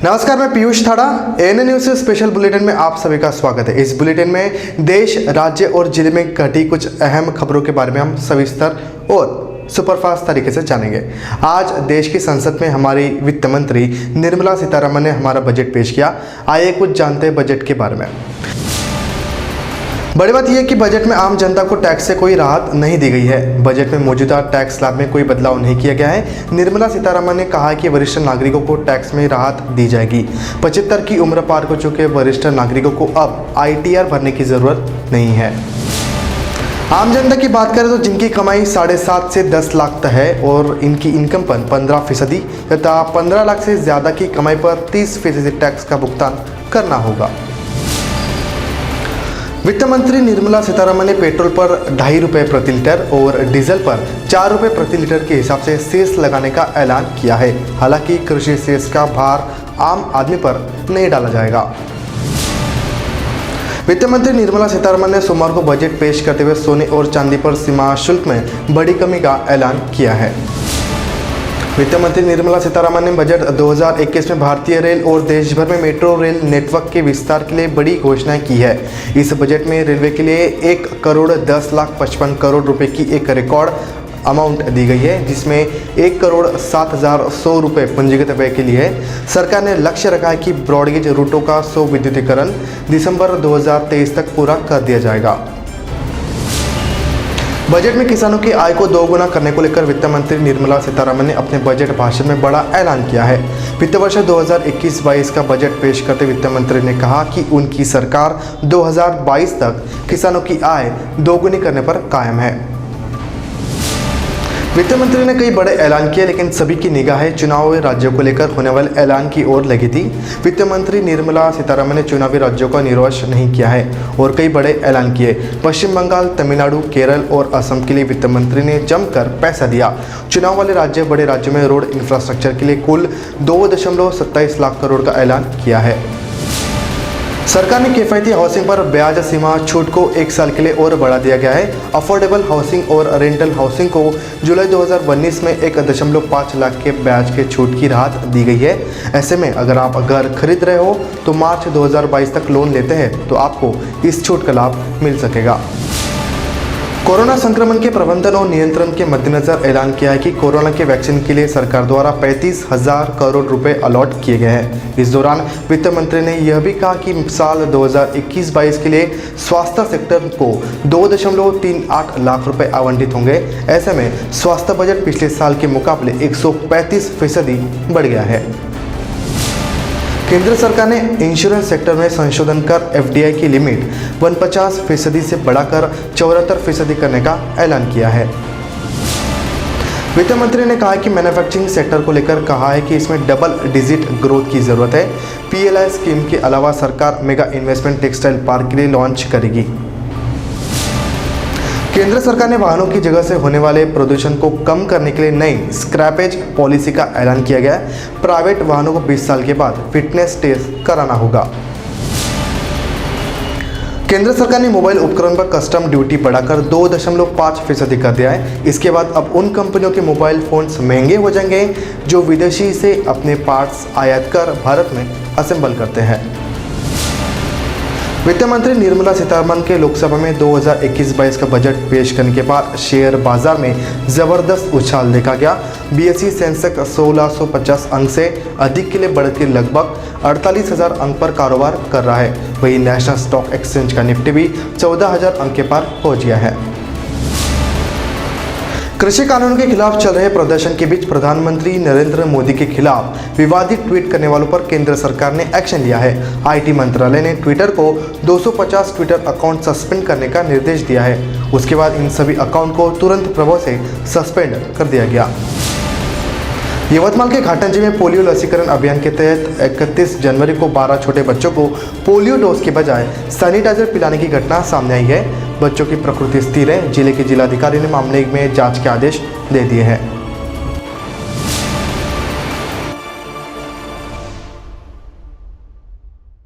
नमस्कार, मैं पीयूष थाड़ा। ANN news special bulletin में आप सभी का स्वागत है। इस बुलेटिन में देश, राज्य और जिले में घटी कुछ अहम खबरों के बारे में हम सविस्तर और सुपरफास्ट तरीके से जानेंगे। आज देश की संसद में हमारी वित्त मंत्री निर्मला सीतारमण ने हमारा बजट पेश किया। आइए कुछ जानते हैं बजट के बारे में। बड़ी बात यह है कि बजट में आम जनता को टैक्स से कोई राहत नहीं दी गई है। बजट में मौजूदा टैक्स स्लैब में कोई बदलाव नहीं किया गया है। निर्मला सीतारमण ने कहा है कि वरिष्ठ नागरिकों को टैक्स में राहत दी जाएगी। 75 की उम्र पार हो चुके वरिष्ठ नागरिकों को अब ITR भरने की जरूरत नहीं है। आम जनता की बात करें तो जिनकी कमाई 7.5 से 10 लाख तक है और इनकी इनकम पर 15% तथा 15 लाख से ज़्यादा की कमाई पर 30% टैक्स का भुगतान करना होगा। वित्त मंत्री निर्मला सीतारमण ने पेट्रोल पर 2.5 रुपये प्रति लीटर और डीजल पर 4 रुपये प्रति लीटर के हिसाब से सेस लगाने का ऐलान किया है। हालांकि कृषि सेस का भार आम आदमी पर नहीं डाला जाएगा। वित्त मंत्री निर्मला सीतारमण ने सोमवार को बजट पेश करते हुए सोने और चांदी पर सीमा शुल्क में बड़ी कमी का ऐलान किया है। वित्त मंत्री निर्मला सीतारमण ने बजट 2021 में भारतीय रेल और देश भर में मेट्रो रेल नेटवर्क के विस्तार के लिए बड़ी घोषणाएं की है। इस बजट में रेलवे के लिए 1,10,55,00,000 रुपए की एक रिकॉर्ड अमाउंट दी गई है, जिसमें 1,07,100 रुपये पंजीकृत व्यय के लिए है। सरकार ने लक्ष्य रखा है कि ब्रॉडगेज रूटों का 100 विद्युतीकरण दिसंबर 2023 तक पूरा कर दिया जाएगा। बजट में किसानों की आय को दोगुना करने को लेकर वित्त मंत्री निर्मला सीतारमण ने अपने बजट भाषण में बड़ा ऐलान किया है। वित्त वर्ष 2021-22 का बजट पेश करते वित्त मंत्री ने कहा कि उनकी सरकार 2022 तक किसानों की आय दोगुनी करने पर कायम है। वित्त मंत्री ने कई बड़े ऐलान किए, लेकिन सभी की निगाहें चुनावी राज्यों को लेकर होने वाले ऐलान की ओर लगी थी। वित्त मंत्री निर्मला सीतारमण ने चुनावी राज्यों का निर्वाचन नहीं किया है और कई बड़े ऐलान किए। पश्चिम बंगाल, तमिलनाडु, केरल और असम के लिए वित्त मंत्री ने जमकर पैसा दिया। चुनाव वाले राज्य, बड़े राज्यों में रोड इंफ्रास्ट्रक्चर के लिए कुल 2.27 लाख करोड़ का ऐलान किया है। सरकार ने किफायती हाउसिंग पर ब्याज सीमा छूट को 1 साल के लिए और बढ़ा दिया गया है। अफोर्डेबल हाउसिंग और रेंटल हाउसिंग को जुलाई 2019 में 1.5 लाख के ब्याज के छूट की राहत दी गई है। ऐसे में अगर आप घर खरीद रहे हो तो मार्च 2022 तक लोन लेते हैं तो आपको इस छूट का लाभ मिल सकेगा। कोरोना संक्रमण के प्रबंधन और नियंत्रण के मद्देनजर ऐलान किया है कि कोरोना के वैक्सीन के लिए सरकार द्वारा 35,000 करोड़ रुपए अलॉट किए गए हैं। इस दौरान वित्त मंत्री ने यह भी कहा कि साल 2021-22 के लिए स्वास्थ्य सेक्टर को 2.38 लाख रुपए आवंटित होंगे। ऐसे में स्वास्थ्य बजट पिछले साल के मुकाबले 135% बढ़ गया है। केंद्र सरकार ने इंश्योरेंस सेक्टर में संशोधन कर FDI की लिमिट 49% से बढ़ाकर 74% करने का ऐलान किया है। वित्त मंत्री ने कहा कि मैन्युफैक्चरिंग सेक्टर को लेकर कहा है कि इसमें डबल डिजिट ग्रोथ की जरूरत है। PLI स्कीम के अलावा सरकार मेगा इन्वेस्टमेंट टेक्सटाइल पार्क के लिए लॉन्च करेगी। केंद्र सरकार ने वाहनों की जगह से होने वाले प्रदूषण को कम करने के लिए नई स्क्रैपेज पॉलिसी का ऐलान किया गया है। प्राइवेट वाहनों को 20 साल के बाद फिटनेस टेस्ट कराना होगा। केंद्र सरकार ने मोबाइल उपकरण पर कस्टम ड्यूटी बढ़ाकर 2.5% कर दिया है। इसके बाद अब उन कंपनियों के मोबाइल फोन्स महंगे हो जाएंगे जो विदेशी से अपने पार्ट्स आयात कर भारत में असेंबल करते हैं। वित्त मंत्री निर्मला सीतारमण के लोकसभा में 2021-22 का बजट पेश करने के बाद शेयर बाजार में जबरदस्त उछाल देखा गया। BSE सेंसेक्स 1650 अंक से अधिक के लिए बढ़कर लगभग 48,000 अंक पर कारोबार कर रहा है। वहीं नेशनल स्टॉक एक्सचेंज का निफ्टी भी 14,000 अंक के पार पहुंच गया है। कृषि कानून के खिलाफ चल रहे प्रदर्शन के बीच प्रधानमंत्री नरेंद्र मोदी के खिलाफ विवादित ट्वीट करने वालों पर केंद्र सरकार ने एक्शन लिया है। IT मंत्रालय ने ट्विटर को 250 ट्विटर अकाउंट सस्पेंड करने का निर्देश दिया है। उसके बाद इन सभी अकाउंट को तुरंत प्रभाव से सस्पेंड कर दिया गया। यवतमाल के घाटंजी में पोलियो लसीकरण अभियान के तहत 31 जनवरी को 12 छोटे बच्चों को पोलियो डोज के बजाय सैनिटाइजर पिलाने की घटना सामने आई है। बच्चों की प्रकृति स्थिर है। जिले के जिलाधिकारी ने मामले में जांच के आदेश दे दिए हैं।